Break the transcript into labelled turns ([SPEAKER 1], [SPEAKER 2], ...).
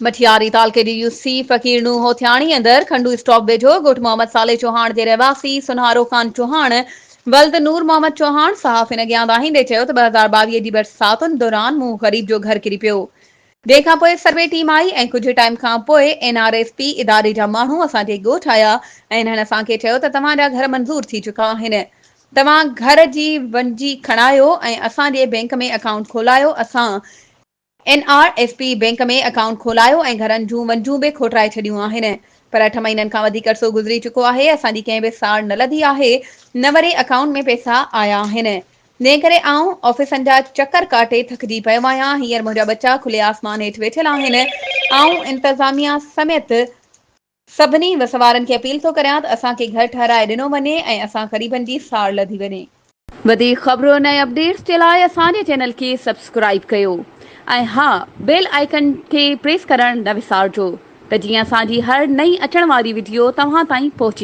[SPEAKER 1] मठियारी तालके जी UC फकीरनू होथियाणी अंदर Khandu stop वेझो ॻोठ मोहम्मद साले चौहान जे रहवासी सुनहारो खान चौहान वल्द नूर मोहम्मद चौहान साहब इन अॻियां आहिंदे चयो त 2022 जी बरसातुनि दौरान मूं ग़रीब जो घर किरी पियो। तंहिंखां पोइ सर्वे टीम आई ऐं कुझु टाइम खां पोइ NRSP इदारे जा माण्हू असांजे ॻोठ आया ऐं इन्हनि असांखे चयो त तव्हांजा घर मंज़ूर थी चुका आहिनि। तव्हां घर जी वंजी खणायो ऐं असांजे बैंक में अकाउंट खोलायो। असां NRSP बैंक में अकाउंट खोलायो ऐं घरनि जूं वंजूं बि खोटाए छॾियूं आहिनि। पर 8 महीननि खां वधीक अरसो गुज़री चुको आहे। असांजी कंहिं बि साड़ न लधी आहे, न वरी अकाउंट में पैसा आया आहिनि। तंहिं करे आउं ऑफिसनि जा चकर काटे थकिजी पियो आहियां। हींअर मुंहिंजा बचा खुले आसमान हेठि वेठल आहिनि। आउं इंतज़ामिया समेत सभिनी वसवारनि खे अपील थो करियां त असांखे घर ठहिराए ॾिनो वञे ऐं असां ग़रीबनि जी साड़ लधी वञे। वधीक ख़बरुनि ऐं अपडेट्स जे लाइ असांजे चैनल खे सब्सक्राइब कयो ऐं हा, बेल आइकन खे प्रेस करणु न विसारिजो त जीअं असांजी हर नई अचण वारी वीडियो तव्हां ताईं पहुची